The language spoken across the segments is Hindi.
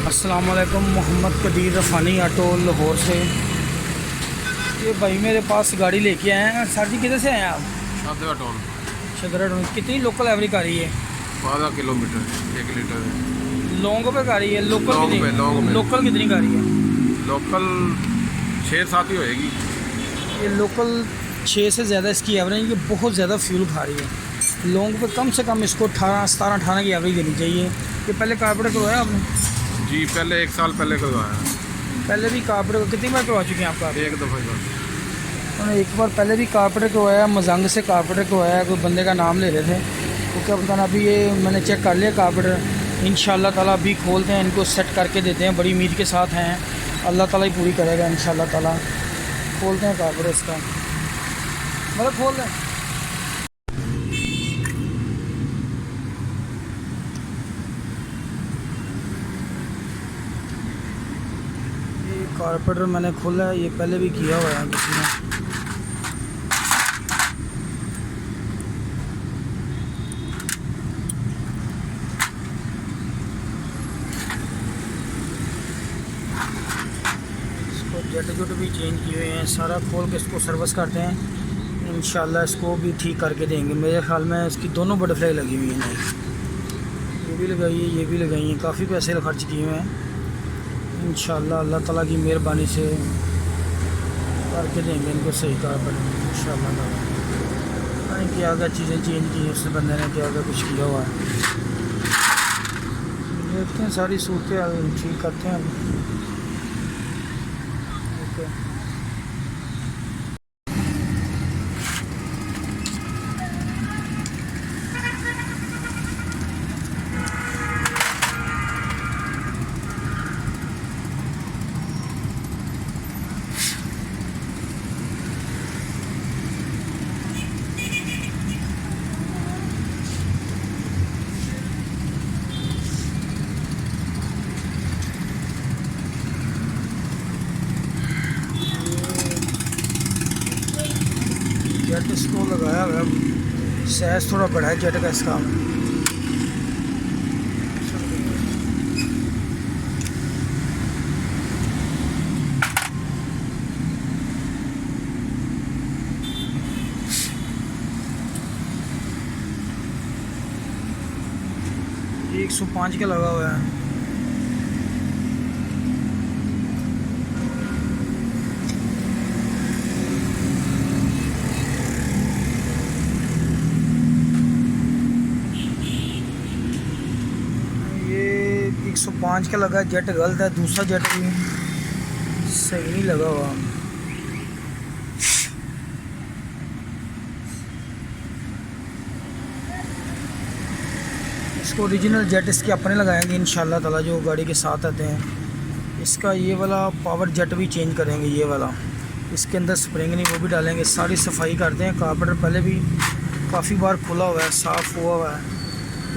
अस्सलाम वालेकुम। मोहम्मद कदीर रफ़ानी ऑटो लाहौर से। ये भाई मेरे पास गाड़ी लेके आए हैं। सर जी किधर से आए हैं आप? शादरा टाउन। शदरा टाउन। कितनी लोकल एवरेज आ रही है? 12 किलोमीटर 1 लीटर है। लॉन्ग पे आ रही है? लोकल लॉन्ग कितनी? पे, लॉन्ग पे। लोकल कितनी का रही है? लोकल 6-7 ही होएगी। ये लोकल 6 से ज़्यादा इसकी एवरेज, ये बहुत ज़्यादा फ्यूल खा रही है। लॉन्ग पे कम से कम इसको 18-17-18 की एवरेज देनी चाहिए। ये पहले कार्बोरेटर करवाया आपने? जी पहले 1 साल पहले करवाया। पहले भी कार्बोरेटर कितनी बार करवा चुके हैं आप? एक दफ़ा ही। उन्होंने एक बार पहले भी कार्पोरेटर करवाया, मजंग से कार्पोरेटर करवाया। कोई बंदे का नाम ले रहे थे तो क्या बताना। अभी ये मैंने चेक कर लिया कार्पोरेटर। इंशाल्लाह ताला अभी खोलते हैं, इनको सेट करके देते हैं। बड़ी उम्मीद के साथ हैं, अल्लाह ताला ही पूरी करेगा इंशाल्लाह ताला। खोलते हैं कार्पोरेटर इसका, मतलब खोल दें। ये कार्पोरेटर मैंने खोला है, ये पहले भी किया हुआ है किसी ने। जेट जुट भी चेंज किए हुए हैं। सारा खोल के इसको सर्विस करते हैं। इंशाल्लाह इसको भी ठीक करके देंगे। मेरे ख्याल में इसकी दोनों बटरफ्लाई लगी हुई हैं नई। ये भी लगाई है, ये भी लगाई है। काफ़ी पैसे खर्च किए हुए हैं। इंशाल्लाह अल्लाह ताला की मेहरबानी से करके देंगे इनको सही कार पर इंशाल्लाह ताला। क्या क्या चीज़ें चेंज की हैं उस बंदे ने, क्या क्या कुछ किया हुआ है। देखते हैं सारी सूरतें ठीक करते हैं अभी। जेट इसको लगाया हुआ है, साइज थोड़ा बड़ा है जेट का इसका। ये 105 का लगा हुआ है। ये 105 का लगा, जेट गलत है। दूसरा जेट भी सही नहीं लगा हुआ। इसको ओरिजिनल जेट इसके अपने लगाएंगे इंशाल्लाह ताला, जो गाड़ी के साथ आते हैं। इसका ये वाला पावर जेट भी चेंज करेंगे, ये वाला। इसके अंदर स्प्रिंग नहीं, वो भी डालेंगे। सारी सफाई करते हैं। कार्बोरेटर पहले भी काफ़ी बार खुला हुआ है, साफ़ हुआ हुआ है।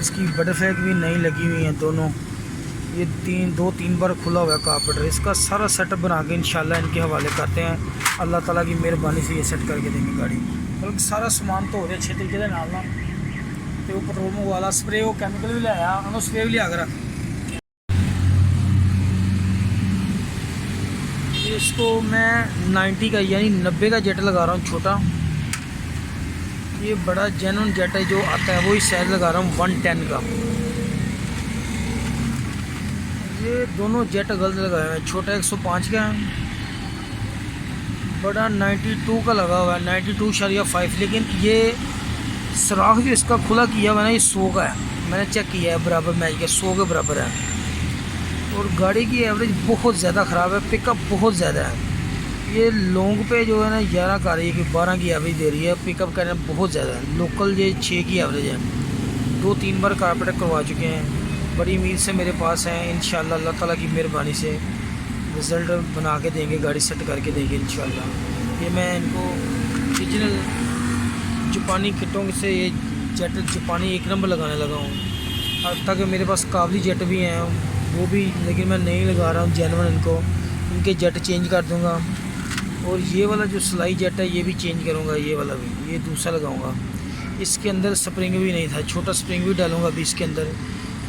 इसकी बटरफ्लाई भी नई लगी हुई हैं दोनों। ये 2-3 बार खुला हुआ है कार्बोरेटर। इसका सारा सेटअप बना के इंशाल्लाह इनके हवाले करते हैं। अल्लाह ताला की मेहरबानी से ये सेट करके देंगे गाड़ी। बल्कि सारा सामान तो हो रहा अच्छे तरीके से नाल ना। तो वो पेट्रोल मंगवाला, स्प्रे वो कैमिकल भी लाया, उन्होंने स्प्रे भी लिया कर रख। इसको मैं 90 का यानी 90 का जेट लगा रहा हूँ, छोटा। ये बड़ा जेन्युइन जेट है जो आता है, वही साइज लगा रहा हूँ 110 का। ये दोनों जेट गलत लगाए हुए हैं। छोटा 105 का है, बड़ा 92 का लगा हुआ है, 92.5। लेकिन ये सुराख जो इसका खुला किया हुआ है ना, ये 100 का है। मैंने चेक किया है, बराबर मैच के 100 के बराबर है। और गाड़ी की एवरेज बहुत ज़्यादा ख़राब है, पिकअप बहुत ज़्यादा है। ये लॉन्ग पे जो है ना 11 का रही है कि 12 की एवरेज दे रही है। पिकअप करने बहुत ज़्यादा है। लोकल ये 6 की एवरेज है। 2-3 बार कार्पोरेटर करवा चुके हैं। बड़ी उम्मीद से मेरे पास हैं। इंशाल्लाह अल्लाह ताला की मेहरबानी से रिज़ल्ट बना के देंगे, गाड़ी सेट करके देंगे इंशाल्लाह। ये मैं इनको ओरिजिनल जापानी किटों से ये जेट जापानी 1 नंबर लगाने लगा हूँ। अब तक मेरे पास काबली जेट भी हैं वो भी, लेकिन मैं नहीं लगा रहा हूँ जेनवन इनको। इनके जेट चेंज कर दूँगा। और ये वाला जो सिलाई जेट है ये भी चेंज करूँगा। ये वाला भी, ये दूसरा लगाऊँगा। इसके अंदर स्प्रिंग भी नहीं था, छोटा स्प्रिंग भी डालूँगा अभी इसके अंदर।